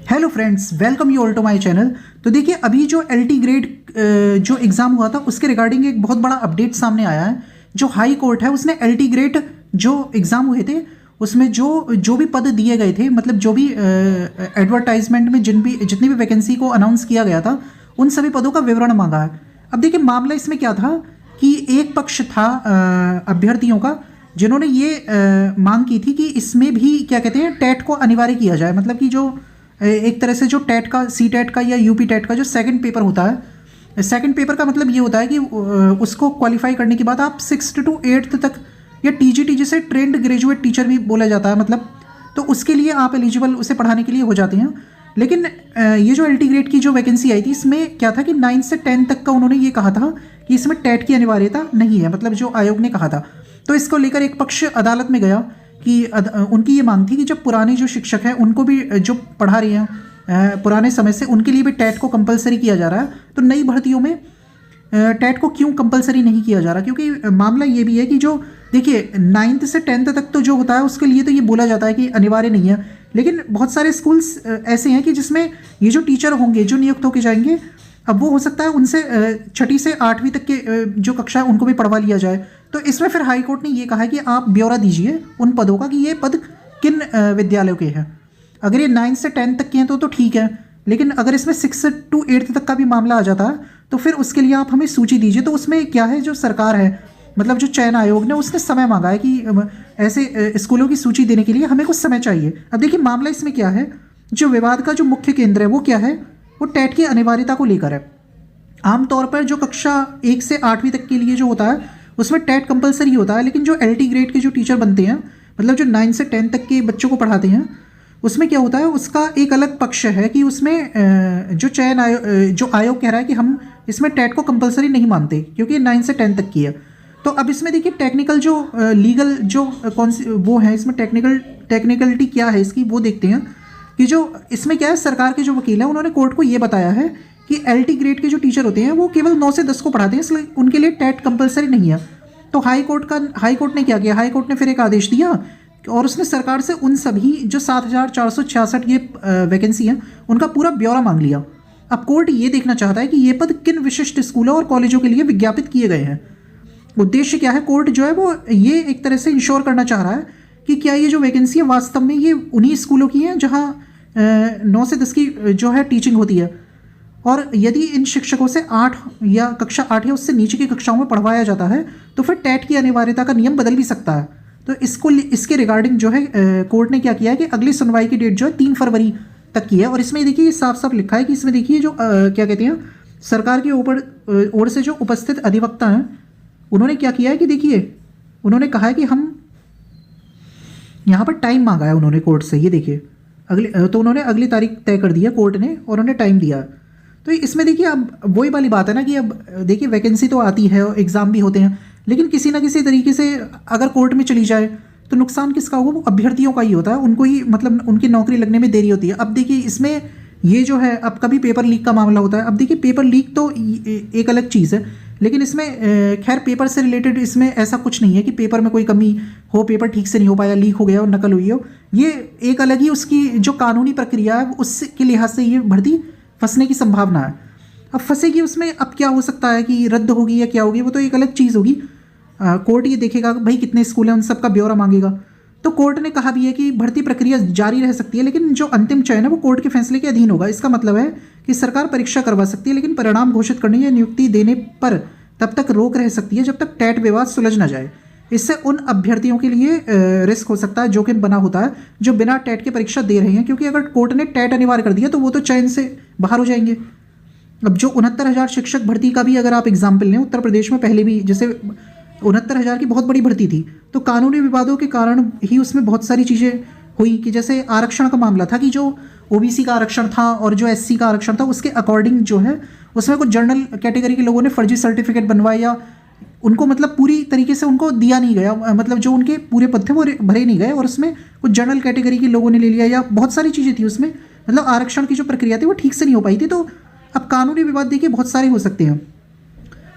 Hello friends, welcome you all to my channel. तो देखिए, अभी जो एलटी ग्रेड जो एग्ज़ाम हुआ था उसके रिगार्डिंग एक बहुत बड़ा अपडेट सामने आया है। जो हाई कोर्ट है उसने एलटी ग्रेड जो एग्ज़ाम हुए थे उसमें जो जो भी पद दिए गए थे, मतलब जो भी एडवर्टाइजमेंट में जितनी भी वैकेंसी को अनाउंस किया गया था उन सभी पदों का विवरण मांगा है। अब देखिए, मामला इसमें क्या था कि एक पक्ष था अभ्यर्थियों का जिन्होंने ये मांग की थी कि इसमें भी क्या कहते हैं, टेट को अनिवार्य किया जाए। मतलब कि जो एक तरह से जो टेट का, सी टेट का या यूपी टेट का जो सेकंड पेपर होता है, सेकंड पेपर का मतलब ये होता है कि उसको क्वालिफाई करने के बाद आप 6th to 8th तक, या टीजीटी जिसे ट्रेंड ग्रेजुएट टीचर भी बोला जाता है, मतलब तो उसके लिए आप एलिजिबल उसे पढ़ाने के लिए हो जाते हैं। लेकिन ये जो एलटी ग्रेड की जो वैकेंसी आई थी इसमें क्या था कि 9 से 10 तक का उन्होंने ये कहा था कि इसमें टेट की अनिवार्यता नहीं है, मतलब जो आयोग ने कहा था। तो इसको लेकर एक पक्ष अदालत में गया कि उनकी ये मांग थी कि जब पुराने जो शिक्षक हैं उनको भी जो पढ़ा रहे हैं पुराने समय से, उनके लिए भी टेट को कंपलसरी किया जा रहा है, तो नई भर्तियों में टेट को क्यों कंपलसरी नहीं किया जा रहा। क्योंकि मामला ये भी है कि जो देखिए 9th से 10th तक तो जो होता है उसके लिए तो ये बोला जाता है कि अनिवार्य नहीं है, लेकिन बहुत सारे स्कूल्स ऐसे हैं कि जिसमें ये जो टीचर होंगे जो नियुक्त होकर जाएंगे, अब वो हो सकता है उनसे 6ठी से 8वीं तक के जो कक्षा है उनको भी पढ़वा लिया जाए। तो इसमें फिर हाई कोर्ट ने ये कहा है कि आप ब्यौरा दीजिए उन पदों का कि ये पद किन विद्यालयों के हैं। अगर ये 9 से 10 तक के हैं तो ठीक है, लेकिन अगर इसमें 6 to 8 तक का भी मामला आ जाता है तो फिर उसके लिए आप हमें सूची दीजिए। तो उसमें क्या है, जो सरकार है, मतलब जो चयन आयोग ने, उसने समय मांगा है कि ऐसे स्कूलों की सूची देने के लिए हमें कुछ समय चाहिए। अब देखिए, मामला इसमें क्या है, जो विवाद का जो मुख्य केंद्र है वो क्या है, वो टेट की अनिवार्यता को लेकर है। आमतौर पर जो कक्षा 1 से 8वीं तक के लिए जो होता है उसमें टेट कंपलसरी होता है, लेकिन जो एलटी ग्रेड के जो टीचर बनते हैं, मतलब जो 9 से 10 तक के बच्चों को पढ़ाते हैं, उसमें क्या होता है, उसका एक अलग पक्ष है कि उसमें जो चयन जो आयोग कह रहा है कि हम इसमें टेट को कंपलसरी नहीं मानते क्योंकि 9 से 10 तक की है। तो अब इसमें देखिए, टेक्निकल जो लीगल जो कौन सी वो है, इसमें टेक्निकलिटी क्या है इसकी, वो देखते हैं कि जो इसमें क्या है, सरकार के जो वकील हैं उन्होंने कोर्ट को ये बताया है कि एलटी ग्रेड के जो टीचर होते हैं वो केवल 9 से 10 को पढ़ाते हैं, इसलिए उनके लिए टेट कंपलसरी नहीं है। तो हाई कोर्ट ने क्या किया, हाई कोर्ट ने फिर एक आदेश दिया और उसने सरकार से उन सभी जो 7,466 ये वैकेंसी हैं उनका पूरा ब्यौरा मांग लिया। अब कोर्ट ये देखना चाहता है कि ये पद किन विशिष्ट स्कूलों और कॉलेजों के लिए विज्ञापित किए गए हैं। उद्देश्य क्या है, कोर्ट जो है वो ये एक तरह से इंश्योर करना चाह रहा है कि क्या ये जो वैकेंसी है वास्तव में ये उन्हीं स्कूलों की हैं जहाँ 9 से 10 की जो है टीचिंग होती है, और यदि इन शिक्षकों से 8 या कक्षा 8 या उससे नीचे की कक्षाओं में पढ़वाया जाता है तो फिर टेट की अनिवार्यता का नियम बदल भी सकता है। तो इसके रिगार्डिंग जो है कोर्ट ने क्या किया है कि अगली सुनवाई की डेट जो है 3 फरवरी तक की है। और इसमें देखिए, ये साफ साफ लिखा है कि इसमें देखिए जो क्या कहते हैं, सरकार की ओर से जो उपस्थित अधिवक्ता हैं उन्होंने क्या किया है कि देखिए, उन्होंने कहा है कि हम यहाँ पर टाइम मांगा है उन्होंने कोर्ट से, ये देखिए तो उन्होंने अगली तारीख तय कर दी है कोर्ट ने और उन्हें टाइम दिया। तो इसमें देखिए, अब वही वाली बात है ना कि अब देखिए वैकेंसी तो आती है और एग्ज़ाम भी होते हैं, लेकिन किसी ना किसी तरीके से अगर कोर्ट में चली जाए तो नुकसान किसका होगा, वो अभ्यर्थियों का ही होता है, उनको ही, मतलब उनकी नौकरी लगने में देरी होती है। अब देखिए, इसमें ये जो है, अब कभी पेपर लीक का मामला होता है। अब देखिए, पेपर लीक तो एक अलग चीज़ है, लेकिन इसमें खैर पेपर से रिलेटेड इसमें ऐसा कुछ नहीं है कि पेपर में कोई कमी हो, पेपर ठीक से नहीं हो पाया, लीक हो गया और नकल हुई हो। ये एक अलग ही उसकी जो कानूनी प्रक्रिया है उसके लिहाज से ये भर्ती फंसने की संभावना है। अब फंसेगी उसमें, अब क्या हो सकता है कि रद्द होगी या क्या होगी, वो तो एक अलग चीज़ होगी। कोर्ट ये देखेगा भाई कितने स्कूल हैं, उन सब का ब्यौरा मांगेगा। तो कोर्ट ने कहा भी है कि भर्ती प्रक्रिया जारी रह सकती है, लेकिन जो अंतिम चयन है वो कोर्ट के फैसले के अधीन होगा। इसका मतलब है कि सरकार परीक्षा करवा सकती है, लेकिन परिणाम घोषित करने या नियुक्ति देने पर तब तक रोक रह सकती है जब तक टेट विवाद सुलझ ना जाए। इससे उन अभ्यर्थियों के लिए रिस्क हो सकता है, जोखिम बना होता है, जो बिना टेट की परीक्षा दे रहे हैं, क्योंककि अगर कोर्ट ने टेट अनिवार्य कर दिया तो वो तो चयन से बाहर हो जाएंगे। अब जो 69,000 शिक्षक भर्ती का भी अगर आप एग्जाम्पल लें, उत्तर प्रदेश में पहले भी जैसे 69,000 की बहुत बड़ी भर्ती थी, तो कानूनी विवादों के कारण ही उसमें बहुत सारी चीज़ें हुई कि जैसे आरक्षण का मामला था कि जो ओबीसी का आरक्षण था और जो एससी का आरक्षण था उसके अकॉर्डिंग जो है उसमें कुछ जनरल कैटेगरी के लोगों ने फर्जी सर्टिफिकेट बनवाए, या उनको मतलब पूरी तरीके से उनको दिया नहीं गया, मतलब जो उनके पूरे पद थे वो भरे नहीं गए, और उसमें कुछ जनरल कैटेगरी के लोगों ने ले लिया, या बहुत सारी चीज़ें थी उसमें, मतलब आरक्षण की जो प्रक्रिया थी वो ठीक से नहीं हो पाई थी। तो अब कानूनी विवाद देखिए बहुत सारे हो सकते हैं।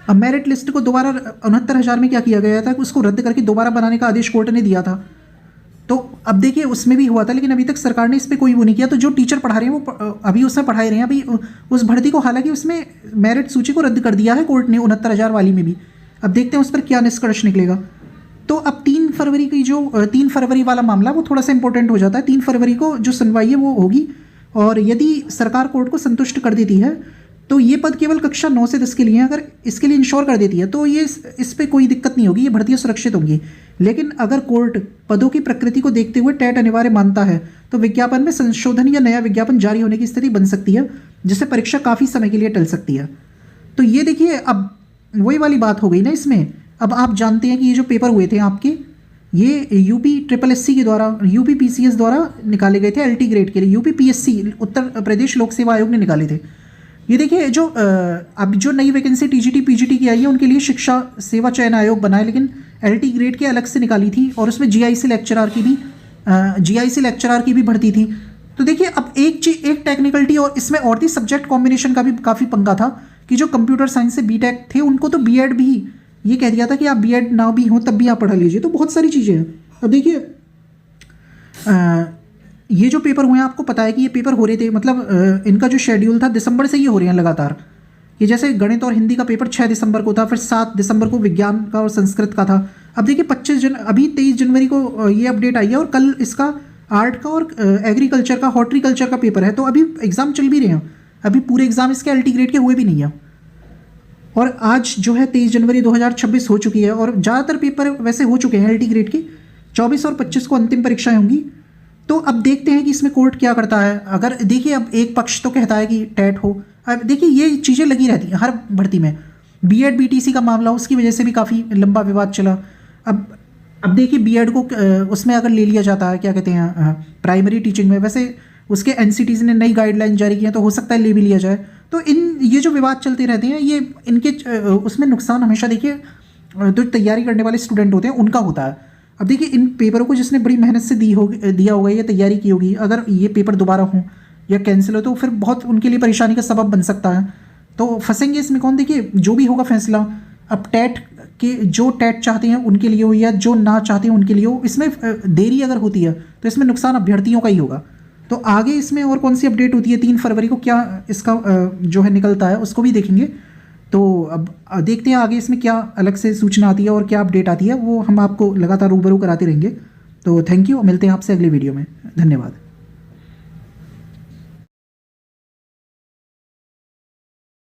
अब मेरिट लिस्ट को दोबारा 69,000 में क्या किया गया था कि उसको रद्द करके दोबारा बनाने का आदेश कोर्ट ने दिया था। तो अब देखिए उसमें भी हुआ था, लेकिन अभी तक सरकार ने इस पर कोई वो नहीं किया। तो जो टीचर पढ़ा रहे हैं वो अभी उसमें पढ़ा ही रहे हैं अभी उस भर्ती को, हालांकि उसमें मेरिट सूची को रद्द कर दिया है कोर्ट ने 69,000 वाली में भी। अब देखते हैं उस पर क्या निष्कर्ष निकलेगा। तो अब 3 फरवरी की जो 3 फरवरी वाला मामला वो थोड़ा सा इंपॉर्टेंट हो जाता है। 3 फरवरी को जो सुनवाई है वो होगी, और यदि सरकार कोर्ट को संतुष्ट कर देती है तो ये पद केवल कक्षा 9 से 10 के लिए हैं। अगर इसके लिए इंश्योर कर देती है तो ये इस पे कोई दिक्कत नहीं होगी, ये भर्तियाँ सुरक्षित होंगी। लेकिन अगर कोर्ट पदों की प्रकृति को देखते हुए टेट अनिवार्य मानता है तो विज्ञापन में संशोधन या नया विज्ञापन जारी होने की स्थिति बन सकती है, जिससे परीक्षा काफ़ी समय के लिए टल सकती है। तो ये देखिए अब वही वाली बात हो गई ना इसमें। अब आप जानते हैं कि ये जो पेपर हुए थे आपके, ये यूपी ट्रिपल एस सी के द्वारा, यूपी पीसीएस द्वारा निकाले गए थे एलटी ग्रेड के लिए। यूपी पीएससी उत्तर प्रदेश लोक सेवा आयोग ने निकाले थे। ये देखिए जो अब जो नई वैकेंसी टीजीटी पीजीटी की आई है उनके लिए शिक्षा सेवा चयन आयोग बनाए, लेकिन एलटी ग्रेड की अलग से निकाली थी, और उसमें जीआईसी लेक्चरर की भी भर्ती थी। तो देखिए अब एक टेक्निकलिटी और इसमें और थी, सब्जेक्ट कॉम्बिनेशन का भी काफ़ी पंगा था कि जो कंप्यूटर साइंस से बीटेक थे उनको तो बीएड भी ये कह दिया था कि आप बीएड ना भी हो तब भी आप पढ़ा लीजिए। तो बहुत सारी चीज़ें हैं। अब देखिए ये जो पेपर हुए हैं आपको पता है कि ये पेपर हो रहे थे, मतलब इनका जो शेड्यूल था दिसंबर से ये हो रहे हैं लगातार। ये जैसे गणित और हिंदी का पेपर 6 दिसंबर को था, फिर 7 दिसंबर को विज्ञान का और संस्कृत का था। अब देखिए अभी 23 जनवरी को ये अपडेट आई है, और कल इसका आर्ट का और एग्रीकल्चर का, हॉर्टिकल्चर का पेपर है। तो अभी एग्ज़ाम चल भी रहे हैं, अभी पूरे एग्ज़ाम इसके एलटी ग्रेड के हुए भी नहीं है। और आज जो है 23 जनवरी 2026 हो चुकी है, और ज़्यादातर पेपर वैसे हो चुके हैं एलटी ग्रेड के। 24 और 25 को अंतिम परीक्षाएं होंगी। तो अब देखते हैं कि इसमें कोर्ट क्या करता है। अगर देखिए अब एक पक्ष तो कहता है कि टेट हो, अब देखिए ये चीज़ें लगी रहती हैं हर भर्ती में। बीएड बीटीसी का मामला, उसकी वजह से भी काफ़ी लंबा विवाद चला। अब देखिए बीएड को उसमें अगर ले लिया जाता है, क्या कहते हैं, प्राइमरी टीचिंग में, वैसे उसके एनसीटीज़ ने नई गाइडलाइन जारी की है तो हो सकता है ले भी लिया जाए। तो ये जो विवाद चलते रहते हैं, ये इनके उसमें नुकसान हमेशा देखिए जो तैयारी करने वाले स्टूडेंट होते हैं उनका होता है। अब देखिए इन पेपरों को जिसने बड़ी मेहनत से दिया होगा या तैयारी की होगी, अगर ये पेपर दोबारा हो या कैंसिल हो तो फिर बहुत उनके लिए परेशानी का सबब बन सकता है। तो फंसेंगे इसमें कौन। देखिए जो भी होगा फैसला, अब टेट के जो टेट चाहते हैं उनके लिए हो या जो ना चाहते हैं उनके लिए हो, इसमें देरी अगर होती है तो इसमें नुकसान अभ्यर्थियों का ही होगा। तो आगे इसमें और कौन सी अपडेट होती है 3 फरवरी को, क्या इसका जो है निकलता है उसको भी देखेंगे। तो अब देखते हैं आगे इसमें क्या अलग से सूचना आती है और क्या अपडेट आती है, वो हम आपको लगातार रूबरू कराते रहेंगे। तो थैंक यू, मिलते हैं आपसे अगले वीडियो में। धन्यवाद।